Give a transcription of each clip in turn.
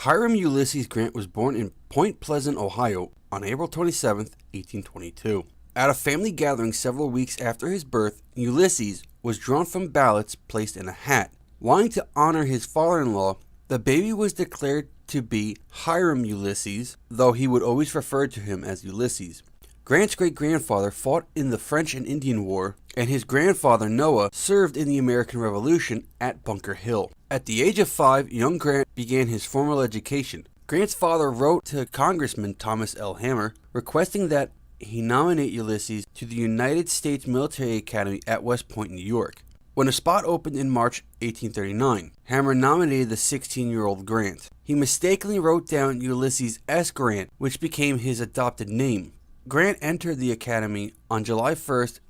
Hiram Ulysses Grant was born in Point Pleasant, Ohio on April 27, 1822. At a family gathering several weeks after his birth, Ulysses was drawn from ballots placed in a hat. Wanting to honor his father-in-law, the baby was declared to be Hiram Ulysses, though he would always refer to him as Ulysses. Grant's great-grandfather fought in the French and Indian War, and his grandfather Noah served in the American Revolution at Bunker Hill. At the age of 5, young Grant began his formal education. Grant's father wrote to Congressman Thomas L. Hammer requesting that he nominate Ulysses to the United States Military Academy at West Point, New York. When a spot opened in March 1839, Hammer nominated the 16-year-old Grant. He mistakenly wrote down Ulysses S. Grant, which became his adopted name. Grant entered the academy on July 1,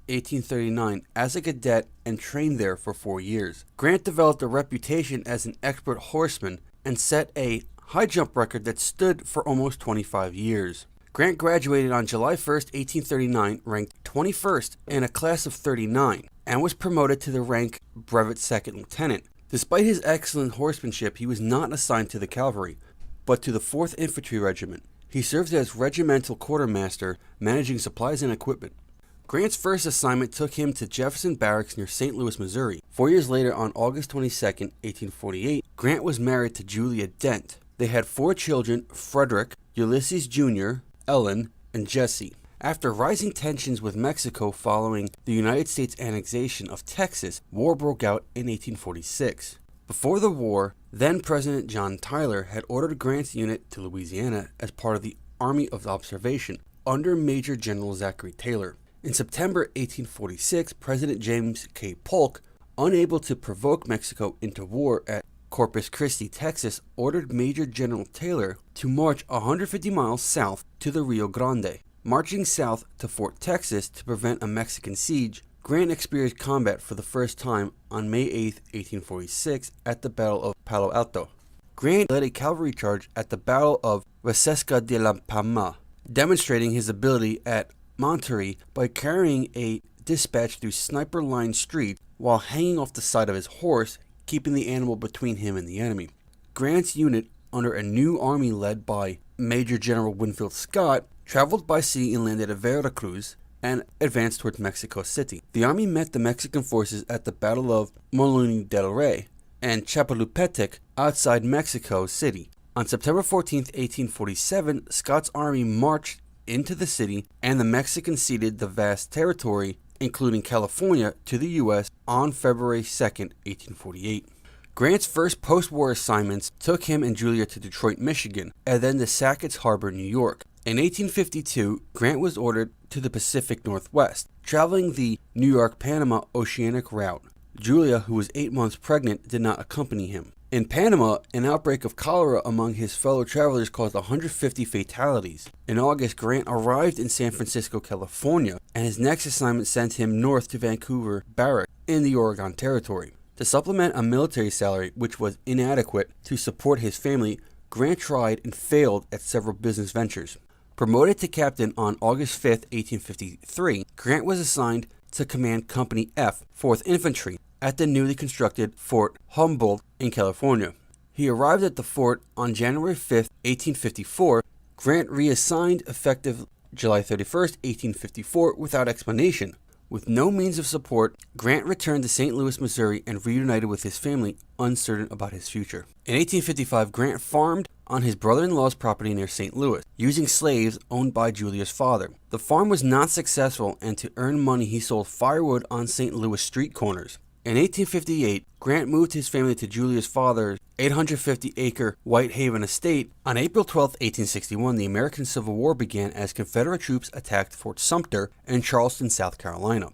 1839 as a cadet and trained there for 4 years. Grant developed a reputation as an expert horseman and set a high jump record that stood for almost 25 years. Grant graduated on July 1, 1839, ranked 21st in a class of 39, and was promoted to the rank brevet second lieutenant. Despite his excellent horsemanship, he was not assigned to the cavalry, but to the 4th Infantry Regiment. He served as regimental quartermaster, managing supplies and equipment. Grant's first assignment took him to Jefferson Barracks near St. Louis, Missouri. 4 years later, on August 22, 1848, Grant was married to Julia Dent. They had 4 children: Frederick, Ulysses Jr., Ellen, and Jesse. After rising tensions with Mexico following the United States annexation of Texas, war broke out in 1846. Before the war, then-President John Tyler had ordered Grant's unit to Louisiana as part of the Army of Observation under Major General Zachary Taylor. In September 1846, President James K. Polk, unable to provoke Mexico into war at Corpus Christi, Texas, ordered Major General Taylor to march 150 miles south to the Rio Grande. Marching south to Fort Texas to prevent a Mexican siege, Grant experienced combat for the first time on May 8, 1846, at the Battle of Palo Alto. Grant led a cavalry charge at the Battle of Reseca de la Palma, demonstrating his ability at Monterrey by carrying a dispatch through sniper-lined streets while hanging off the side of his horse, keeping the animal between him and the enemy. Grant's unit, under a new army led by Major General Winfield Scott, traveled by sea and landed at Veracruz and advanced towards Mexico City. The army met the Mexican forces at the Battle of Molino del Rey and Chapultepec outside Mexico City. On September 14, 1847, Scott's army marched into the city, and the Mexicans ceded the vast territory, including California, to the U.S. on February 2, 1848. Grant's first post-war assignments took him and Julia to Detroit, Michigan, and then to Sackett's Harbor, New York. In 1852, Grant was ordered to the Pacific Northwest, traveling the New York-Panama oceanic route. Julia, who was 8 months pregnant, did not accompany him. In Panama, an outbreak of cholera among his fellow travelers caused 150 fatalities. In August, Grant arrived in San Francisco, California, and his next assignment sent him north to Vancouver Barracks in the Oregon Territory. To supplement a military salary which was inadequate to support his family, Grant tried and failed at several business ventures. Promoted to captain on August 5, 1853, Grant was assigned to command Company F, 4th Infantry, at the newly constructed Fort Humboldt in California. He arrived at the fort on January 5, 1854. Grant reassigned effective July 31, 1854, without explanation. With no means of support, Grant returned to St. Louis, Missouri, and reunited with his family, uncertain about his future. In 1855, Grant farmed on his brother-in-law's property near St. Louis, using slaves owned by Julia's father. The farm was not successful, and to earn money he sold firewood on St. Louis street corners. In 1858, Grant moved his family to Julia's father's 850-acre Whitehaven estate. On April 12, 1861, the American Civil War began as Confederate troops attacked Fort Sumter in Charleston, South Carolina.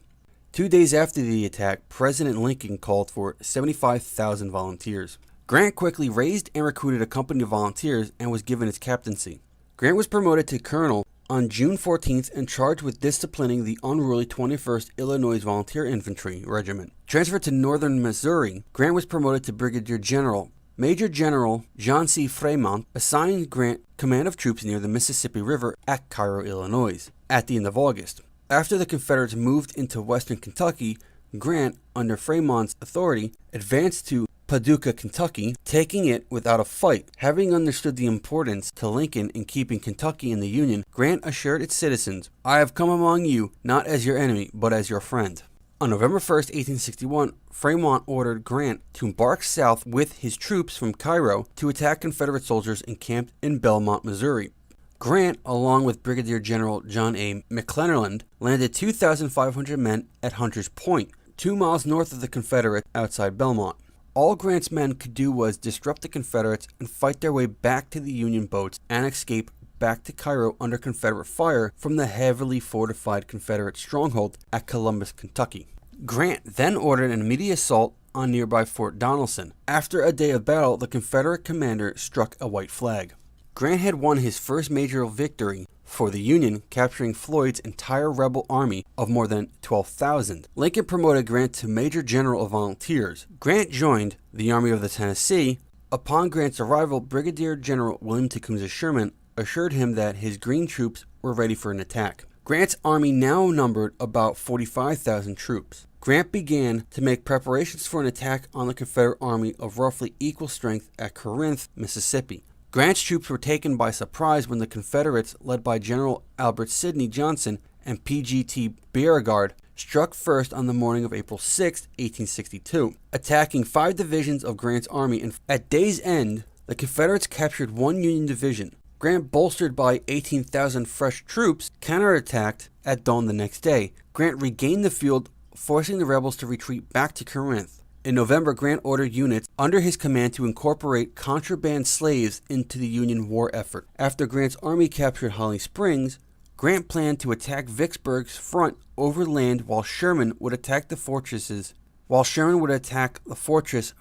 2 days after the attack, President Lincoln called for 75,000 volunteers. Grant quickly raised and recruited a company of volunteers and was given its captaincy. Grant was promoted to colonel on June 14th and charged with disciplining the unruly 21st Illinois Volunteer Infantry Regiment. Transferred to northern Missouri, Grant was promoted to brigadier general. Major General John C. Fremont assigned Grant command of troops near the Mississippi River at Cairo, Illinois, at the end of August. After the Confederates moved into western Kentucky, Grant, under Fremont's authority, advanced to Paducah, Kentucky, taking it without a fight. Having understood the importance to Lincoln in keeping Kentucky in the Union, Grant assured its citizens, "I have come among you not as your enemy, but as your friend." On November 1st, 1861, Fremont ordered Grant to embark south with his troops from Cairo to attack Confederate soldiers encamped in Belmont, Missouri. Grant, along with Brigadier General John A. McClelland, landed 2,500 men at Hunter's Point, 2 miles north of the Confederates outside Belmont. All Grant's men could do was disrupt the Confederates and fight their way back to the Union boats and escape back to Cairo under Confederate fire from the heavily fortified Confederate stronghold at Columbus, Kentucky. Grant then ordered an immediate assault on nearby Fort Donelson. After a day of battle, the Confederate commander struck a white flag. Grant had won his first major victory for the Union, capturing Floyd's entire rebel army of more than 12,000. Lincoln promoted Grant to Major General of Volunteers. Grant joined the Army of the Tennessee. Upon Grant's arrival, Brigadier General William Tecumseh Sherman assured him that his Green troops were ready for an attack. Grant's army now numbered about 45,000 troops. Grant began to make preparations for an attack on the Confederate army of roughly equal strength at Corinth, Mississippi. Grant's troops were taken by surprise when the Confederates, led by General Albert Sidney Johnston and P.G.T. Beauregard, struck first on the morning of April 6, 1862, attacking 5 divisions of Grant's army, and at day's end, the Confederates captured 1 Union division. Grant, bolstered by 18,000 fresh troops, counterattacked at dawn the next day. Grant regained the field, forcing the rebels to retreat back to Corinth. In November, Grant ordered units under his command to incorporate contraband slaves into the Union war effort. After Grant's army captured Holly Springs, Grant planned to attack Vicksburg's front overland while Sherman would attack the fortress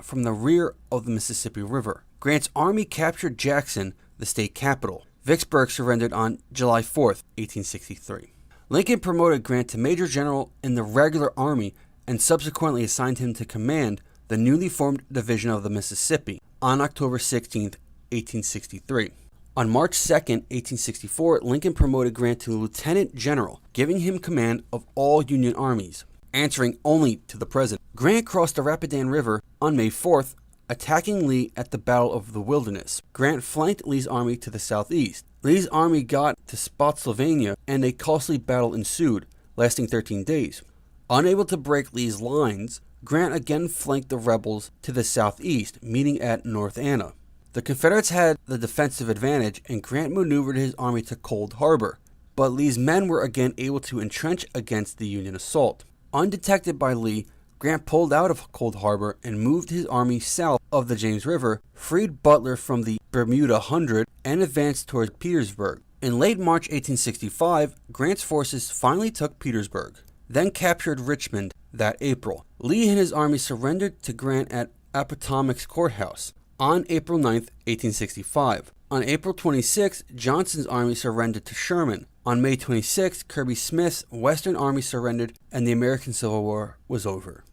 from the rear of the Mississippi River. Grant's army captured Jackson, the state capital. Vicksburg surrendered on July 4, 1863. Lincoln promoted Grant to Major General in the regular army and subsequently assigned him to command the newly formed Division of the Mississippi on October 16, 1863. On March 2, 1864, Lincoln promoted Grant to Lieutenant General, giving him command of all Union armies, answering only to the President. Grant crossed the Rapidan River on May 4th, attacking Lee at the Battle of the Wilderness. Grant flanked Lee's army to the southeast. Lee's army got to Spotsylvania, and a costly battle ensued, lasting 13 days. Unable to break Lee's lines, Grant again flanked the rebels to the southeast, meeting at North Anna. The Confederates had the defensive advantage, and Grant maneuvered his army to Cold Harbor, but Lee's men were again able to entrench against the Union assault. Undetected by Lee, Grant pulled out of Cold Harbor and moved his army south of the James River, freed Butler from the Bermuda Hundred, and advanced towards Petersburg. In late March 1865, Grant's forces finally took Petersburg, then captured Richmond that April. Lee and his army surrendered to Grant at Appomattox Courthouse on April 9, 1865. On April 26, Johnston's army surrendered to Sherman. On May 26, Kirby Smith's Western Army surrendered and the American Civil War was over.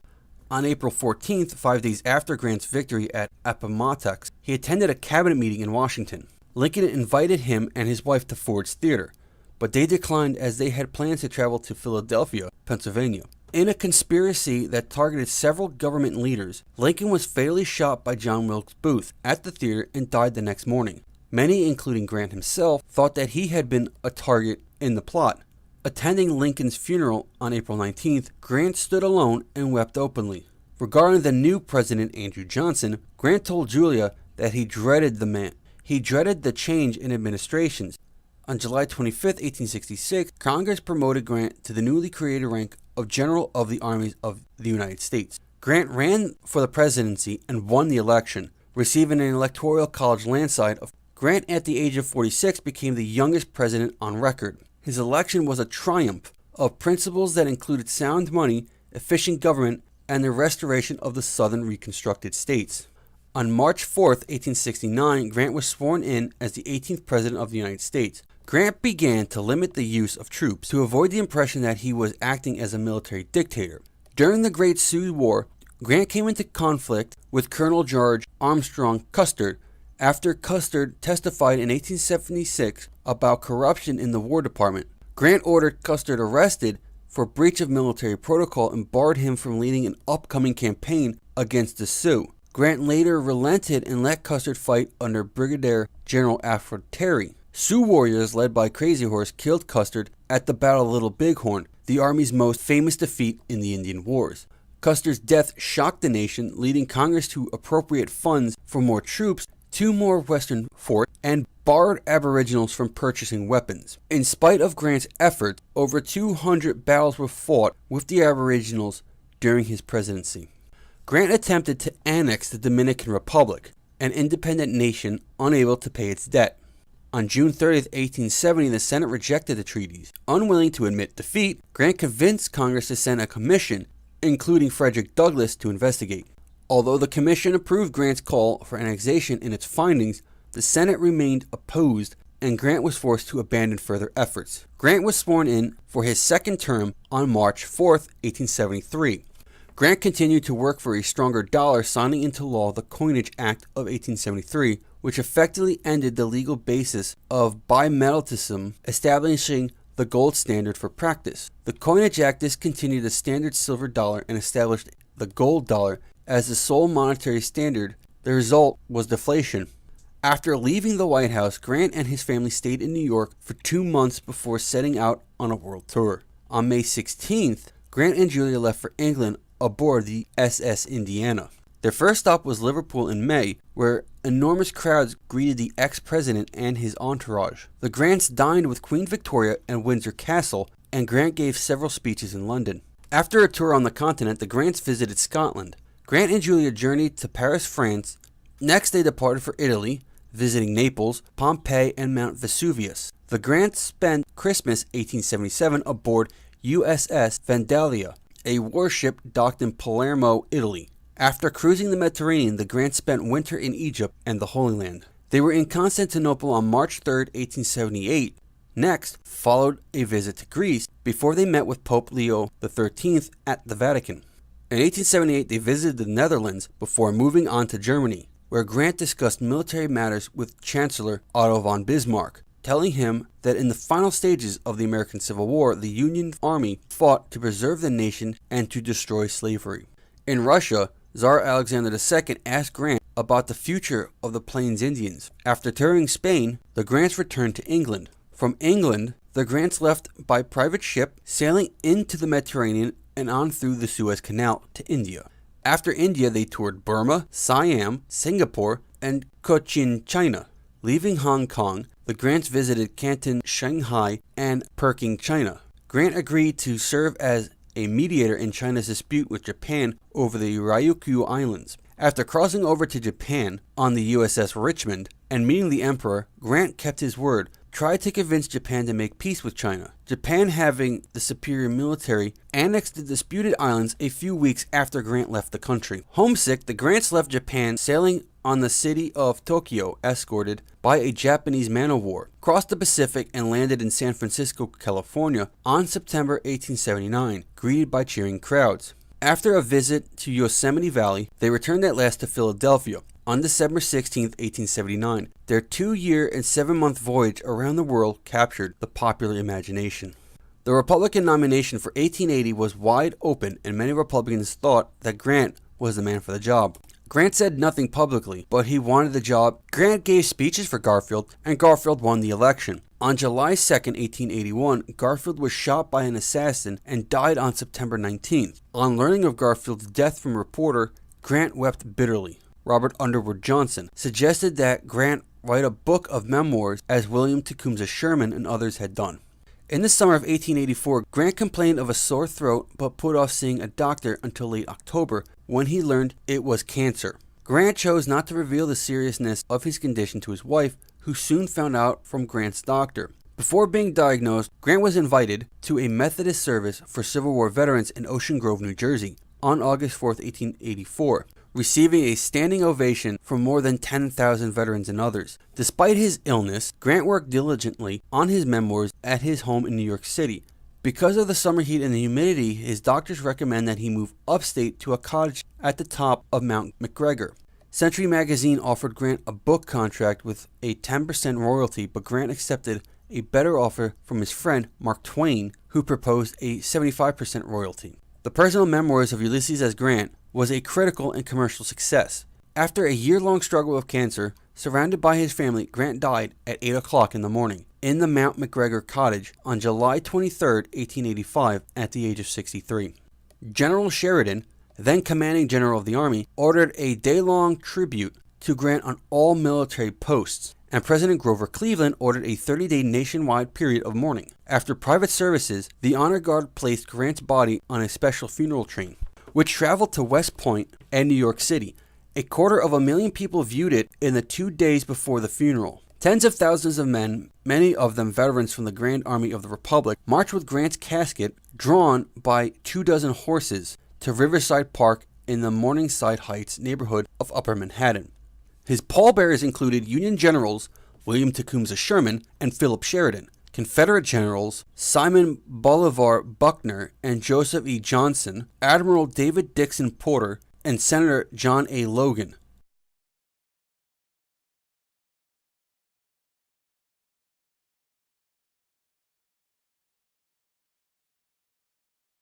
On April 14th, 5 days after Grant's victory at Appomattox, he attended a cabinet meeting in Washington. Lincoln invited him and his wife to Ford's Theater, but they declined as they had plans to travel to Philadelphia, Pennsylvania. In a conspiracy that targeted several government leaders, Lincoln was fatally shot by John Wilkes Booth at the theater and died the next morning. Many, including Grant himself, thought that he had been a target in the plot. Attending Lincoln's funeral on April 19th, Grant stood alone and wept openly. Regarding the new president, Andrew Johnson, Grant told Julia that he dreaded the man. He dreaded the change in administrations. On July 25, 1866, Congress promoted Grant to the newly created rank of General of the Armies of the United States. Grant ran for the presidency and won the election, receiving an electoral college landslide. Grant, at the age of 46, became the youngest president on record. His election was a triumph of principles that included sound money, efficient government, and the restoration of the southern reconstructed states. On March 4, 1869, Grant was sworn in as the 18th President of the United States. Grant began to limit the use of troops to avoid the impression that he was acting as a military dictator. During the Great Sioux War, Grant came into conflict with Colonel George Armstrong Custer after Custer testified in 1876 about corruption in the War Department. Grant ordered Custer arrested for breach of military protocol and barred him from leading an upcoming campaign against the Sioux. Grant later relented and let Custer fight under Brigadier General Alfred Terry. Sioux warriors led by Crazy Horse killed Custer at the Battle of Little Bighorn, the Army's most famous defeat in the Indian Wars. Custer's death shocked the nation, leading Congress to appropriate funds for more troops, 2 more western forts, and barred Aboriginals from purchasing weapons. In spite of Grant's efforts, over 200 battles were fought with the Aboriginals during his presidency. Grant attempted to annex the Dominican Republic, an independent nation unable to pay its debt. On June 30, 1870, the Senate rejected the treaties. Unwilling to admit defeat, Grant convinced Congress to send a commission, including Frederick Douglass, to investigate. Although the commission approved Grant's call for annexation in its findings, the Senate remained opposed, and Grant was forced to abandon further efforts. Grant was sworn in for his second term on March 4, 1873. Grant continued to work for a stronger dollar, signing into law the Coinage Act of 1873, which effectively ended the legal basis of bimetallism, establishing the gold standard for practice. The Coinage Act discontinued the standard silver dollar and established the gold dollar as the sole monetary standard. The result was deflation. After leaving the White House, Grant and his family stayed in New York for 2 months before setting out on a world tour. On May 16th, Grant and Julia left for England aboard the SS Indiana. Their first stop was Liverpool in May, where enormous crowds greeted the ex-president and his entourage. The Grants dined with Queen Victoria at Windsor Castle, and Grant gave several speeches in London. After a tour on the continent, the Grants visited Scotland. Grant and Julia journeyed to Paris, France. Next, they departed for Italy, visiting Naples, Pompeii, and Mount Vesuvius. The Grants spent Christmas 1877 aboard USS Vandalia, a warship docked in Palermo, Italy. After cruising the Mediterranean, the Grants spent winter in Egypt and the Holy Land. They were in Constantinople on March 3, 1878. Next followed a visit to Greece before they met with Pope Leo XIII at the Vatican. In 1878, they visited the Netherlands before moving on to Germany, where Grant discussed military matters with Chancellor Otto von Bismarck, telling him that in the final stages of the American Civil War, the Union Army fought to preserve the nation and to destroy slavery. In Russia, Tsar Alexander II asked Grant about the future of the Plains Indians. After touring Spain, the Grants returned to England. From England, the Grants left by private ship, sailing into the Mediterranean and on through the Suez Canal to India. After India, they toured Burma, Siam, Singapore, and Cochin, China. Leaving Hong Kong, the Grants visited Canton, Shanghai, and Peking, China. Grant agreed to serve as a mediator in China's dispute with Japan over the Ryukyu Islands. After crossing over to Japan on the USS Richmond and meeting the Emperor, Grant kept his word, tried to convince Japan to make peace with China. Japan, having the superior military, annexed the disputed islands a few weeks after Grant left the country. Homesick, the Grants left Japan, sailing on the city of Tokyo, escorted by a Japanese man-of-war, crossed the Pacific and landed in San Francisco, California on September 1879, greeted by cheering crowds. After a visit to Yosemite Valley, they returned at last to Philadelphia. On December 16, 1879, their 2-year and 7-month voyage around the world captured the popular imagination. The Republican nomination for 1880 was wide open, and many Republicans thought that Grant was the man for the job. Grant said nothing publicly, but he wanted the job. Grant gave speeches for Garfield, and Garfield won the election. On July 2, 1881, Garfield was shot by an assassin and died on September 19th. On learning of Garfield's death from a reporter, Grant wept bitterly. Robert Underwood Johnson suggested that Grant write a book of memoirs as William Tecumseh Sherman and others had done. In the summer of 1884, Grant complained of a sore throat but put off seeing a doctor until late October when he learned it was cancer. Grant chose not to reveal the seriousness of his condition to his wife, who soon found out from Grant's doctor. Before being diagnosed, Grant was invited to a Methodist service for Civil War veterans in Ocean Grove, New Jersey on August 4, 1884. Receiving a standing ovation from more than 10,000 veterans and others. Despite his illness, Grant worked diligently on his memoirs at his home in New York City. Because of the summer heat and the humidity, his doctors recommend that he move upstate to a cottage at the top of Mount McGregor. Century Magazine offered Grant a book contract with a 10% royalty, but Grant accepted a better offer from his friend Mark Twain, who proposed a 75% royalty. The personal memoirs of Ulysses S. Grant was a critical and commercial success. After a year-long struggle with cancer, surrounded by his family, Grant died at 8 o'clock in the morning in the Mount McGregor cottage on July 23, 1885, at the age of 63. General Sheridan, then commanding general of the army, ordered a day-long tribute to Grant on all military posts, and President Grover Cleveland ordered a 30-day nationwide period of mourning. After private services, the honor guard placed Grant's body on a special funeral train, which traveled to West Point and New York City. 250,000 people viewed it in the 2 days before the funeral. Tens of thousands of men, many of them veterans from the Grand Army of the Republic, marched with Grant's casket, drawn by 24 horses, to Riverside Park in the Morningside Heights neighborhood of Upper Manhattan. His pallbearers included Union generals William Tecumseh Sherman and Philip Sheridan, Confederate generals Simon Bolivar Buckner and Joseph E. Johnson, Admiral David Dixon Porter, and Senator John A. Logan.